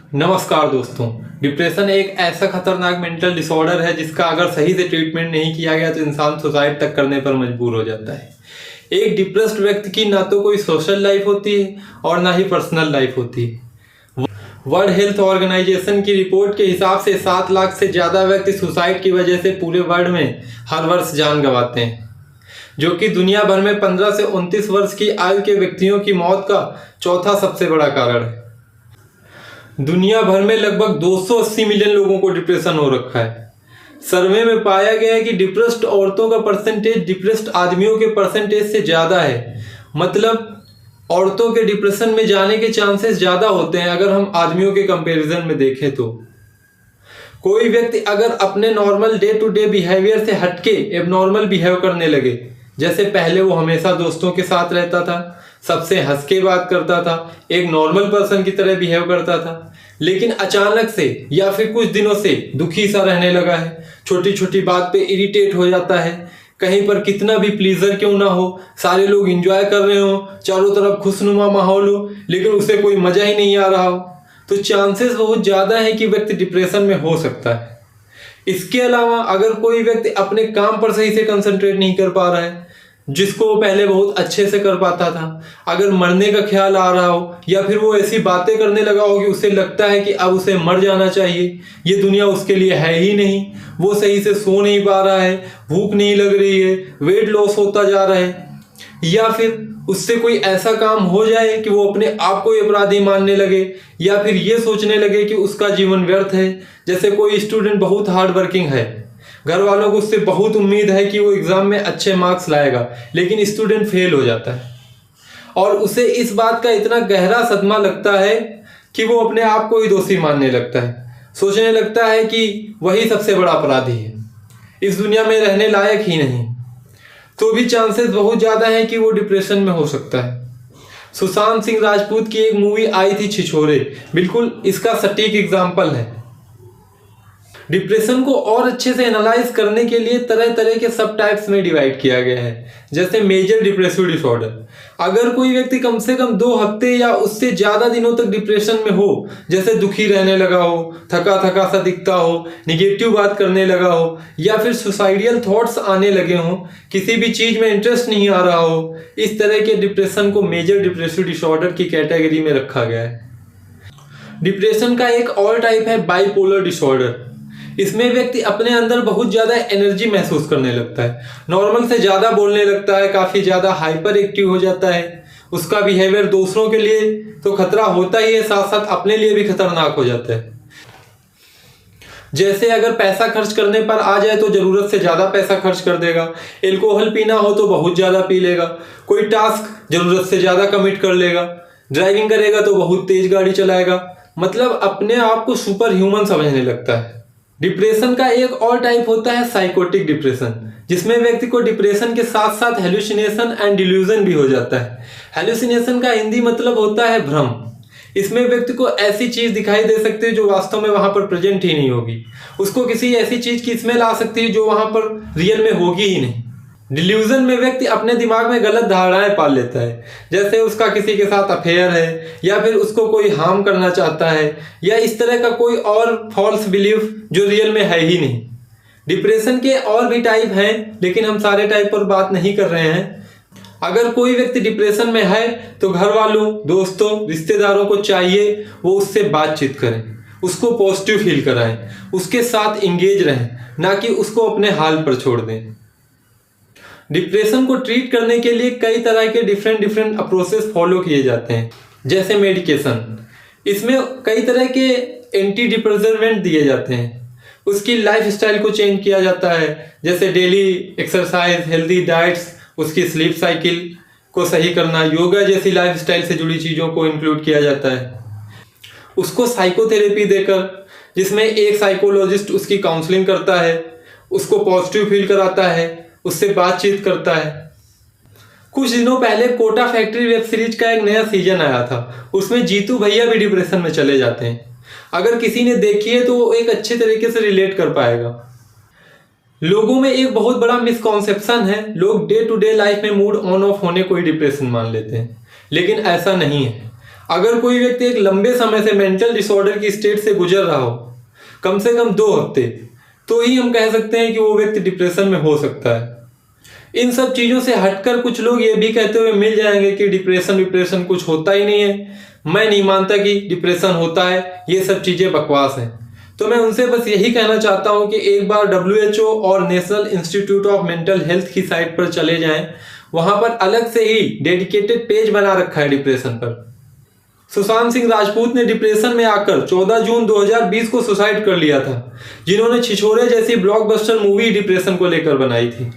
नमस्कार दोस्तों। डिप्रेशन एक ऐसा खतरनाक मेंटल डिसऑर्डर है जिसका अगर सही से ट्रीटमेंट नहीं किया गया तो इंसान सुसाइड तक करने पर मजबूर हो जाता है। एक डिप्रेस्ड व्यक्ति की ना तो कोई सोशल लाइफ होती है और ना ही पर्सनल लाइफ होती है। वर्ल्ड हेल्थ ऑर्गेनाइजेशन की रिपोर्ट के हिसाब से 7 लाख से ज़्यादा व्यक्ति सुसाइड की वजह से पूरे वर्ल्ड में हर वर्ष जान गंवाते हैं, जो कि दुनिया भर में 15 से 29 वर्ष की आयु के व्यक्तियों की मौत का चौथा सबसे बड़ा कारण है। दुनिया भर में लगभग 280 मिलियन लोगों को डिप्रेशन हो रखा है। सर्वे में पाया गया है कि डिप्रेस्ड औरतों का परसेंटेज डिप्रेस्ड आदमियों के परसेंटेज से ज़्यादा है। मतलब औरतों के डिप्रेशन में जाने के चांसेस ज़्यादा होते हैं अगर हम आदमियों के कंपैरिजन में देखें तो। कोई व्यक्ति अगर अपने normal day to day behaviour से हटके एबनॉर्मल बिहेव करने लगे, जैसे पहले वो हमेशा दोस्तों के साथ रहता था, सबसे हंस के बात करता था, एक नॉर्मल पर्सन की तरह बिहेव करता था, लेकिन अचानक से या फिर कुछ दिनों से दुखी सा रहने लगा है, छोटी छोटी बात पे इरिटेट हो जाता है, कहीं पर कितना भी प्लीजर क्यों ना हो, सारे लोग एंजॉय कर रहे हो, चारों तरफ खुशनुमा माहौल हो, लेकिन उसे कोई मजा ही नहीं आ रहा हो, तो चांसेस बहुत ज़्यादा है कि व्यक्ति डिप्रेशन में हो सकता है। इसके अलावा अगर कोई व्यक्ति अपने काम पर सही से कंसंट्रेट नहीं कर पा रहा है, जिसको वो पहले बहुत अच्छे से कर पाता था, अगर मरने का ख्याल आ रहा हो या फिर वो ऐसी बातें करने लगा हो कि उसे लगता है कि अब उसे मर जाना चाहिए, ये दुनिया उसके लिए है ही नहीं, वो सही से सो नहीं पा रहा है, भूख नहीं लग रही है, वेट लॉस होता जा रहा है, या फिर उससे कोई ऐसा काम हो जाए कि वो अपने आप को अपराधी मानने लगे, या फिर ये सोचने लगे कि उसका जीवन व्यर्थ है। जैसे कोई स्टूडेंट बहुत हार्ड वर्किंग है, घर वालों को उससे बहुत उम्मीद है कि वो एग्जाम में अच्छे मार्क्स लाएगा, लेकिन स्टूडेंट फेल हो जाता है और उसे इस बात का इतना गहरा सदमा लगता है कि वो अपने आप को ही दोषी मानने लगता है, सोचने लगता है कि वही सबसे बड़ा अपराधी है, इस दुनिया में रहने लायक ही नहीं। तो भी चांसेस बहुत ज़्यादा है कि वो डिप्रेशन में हो सकता है। सुशांत सिंह राजपूत की एक मूवी आई थी छिछोरे, बिल्कुल इसका सटीक एग्जाम्पल है। डिप्रेशन को और अच्छे से एनालाइज करने के लिए तरह तरह के सब टाइप्स में डिवाइड किया गया है, जैसे मेजर डिप्रेसिव डिसऑर्डर। अगर कोई व्यक्ति कम से कम 2 हफ्ते या उससे ज़्यादा दिनों तक डिप्रेशन में हो, जैसे दुखी रहने लगा हो, थका थका सा दिखता हो, निगेटिव बात करने लगा हो, या फिर सुसाइडियल थॉट्स आने लगे हों, किसी भी चीज़ में इंटरेस्ट नहीं आ रहा हो, इस तरह के डिप्रेशन को मेजर डिप्रेसिव डिसऑर्डर की कैटेगरी में रखा गया है। डिप्रेशन का एक और टाइप है बाइपोलर डिसऑर्डर। इसमें व्यक्ति अपने अंदर बहुत ज़्यादा एनर्जी महसूस करने लगता है, नॉर्मल से ज़्यादा बोलने लगता है, काफ़ी ज़्यादा हाइपर एक्टिव हो जाता है, उसका बिहेवियर दूसरों के लिए तो खतरा होता ही है, साथ साथ अपने लिए भी खतरनाक हो जाता है। जैसे अगर पैसा खर्च करने पर आ जाए तो ज़रूरत से ज़्यादा पैसा खर्च कर देगा, एल्कोहल पीना हो तो बहुत ज़्यादा पी लेगा, कोई टास्क ज़रूरत से ज़्यादा कमिट कर लेगा, ड्राइविंग करेगा तो बहुत तेज़ गाड़ी चलाएगा, मतलब अपने आप को सुपर ह्यूमन समझने लगता है। डिप्रेशन का एक और टाइप होता है साइकोटिक डिप्रेशन, जिसमें व्यक्ति को डिप्रेशन के साथ साथ हेलुसिनेशन एंड डिल्यूजन भी हो जाता है। हेलुसिनेशन का हिंदी मतलब होता है भ्रम। इसमें व्यक्ति को ऐसी चीज़ दिखाई दे सकती है जो वास्तव में वहाँ पर प्रेजेंट ही नहीं होगी, उसको किसी ऐसी चीज़ की स्मेल आ सकती है जो वहाँ पर रियल में होगी ही नहीं। डिल्यूजन में व्यक्ति अपने दिमाग में गलत धारणाएं पाल लेता है, जैसे उसका किसी के साथ अफेयर है, या फिर उसको कोई हार्म करना चाहता है, या इस तरह का कोई और फॉल्स बिलीफ जो रियल में है ही नहीं। डिप्रेशन के और भी टाइप हैं, लेकिन हम सारे टाइप पर बात नहीं कर रहे हैं। अगर कोई व्यक्ति डिप्रेशन में है तो घर वालों, दोस्तों, रिश्तेदारों को चाहिए वो उससे बातचीत करें, उसको पॉजिटिव फील कराएं, उसके साथ इंगेज रहें, ना कि उसको अपने हाल पर छोड़ दें। डिप्रेशन को ट्रीट करने के लिए कई तरह के डिफरेंट अप्रोचेस फॉलो किए जाते हैं, जैसे मेडिकेशन। इसमें कई तरह के एंटी डिप्रेसेंट दिए जाते हैं, उसकी लाइफ स्टाइल को चेंज किया जाता है, जैसे डेली एक्सरसाइज, हेल्दी डाइट्स, उसकी स्लीप साइकिल को सही करना, योगा जैसी लाइफ स्टाइल से जुड़ी चीज़ों को इंक्लूड किया जाता है। उसको साइकोथेरेपी देकर, जिसमें एक साइकोलॉजिस्ट उसकी काउंसलिंग करता है, उसको पॉजिटिव फील कराता है, उससे बातचीत करता है। कुछ दिनों पहले कोटा फैक्ट्री वेब सीरीज का एक नया सीजन आया था, उसमें जीतू भैया भी डिप्रेशन में चले जाते हैं। अगर किसी ने देखी है तो वो एक अच्छे तरीके से रिलेट कर पाएगा। लोगों में एक बहुत बड़ा मिसकॉन्सेप्शन है, लोग डे टू डे लाइफ में मूड ऑन ऑफ होने को ही डिप्रेशन मान लेते हैं, लेकिन ऐसा नहीं है। अगर कोई व्यक्ति एक लंबे समय से मेंटल डिसऑर्डर की स्टेट से गुजर रहा हो, कम से कम 2 हफ्ते, तो ही हम कह सकते हैं कि वो व्यक्ति डिप्रेशन में हो सकता है। इन सब चीज़ों से हटकर कुछ लोग ये भी कहते हुए मिल जाएंगे कि डिप्रेशन कुछ होता ही नहीं है। मैं नहीं मानता कि डिप्रेशन होता है, ये सब चीज़ें बकवास हैं। तो मैं उनसे बस यही कहना चाहता हूँ कि एक बार WHO और national institute of mental health की साइट पर चले जाएं। वहाँ पर अलग से ही डेडिकेटेड पेज बना रखा है डिप्रेशन पर। सुशांत सिंह राजपूत ने डिप्रेशन में आकर 14 जून 2020 को सुसाइड कर लिया था, जिन्होंने छिछोरे जैसी ब्लॉकबस्टर मूवी डिप्रेशन को लेकर बनाई थी।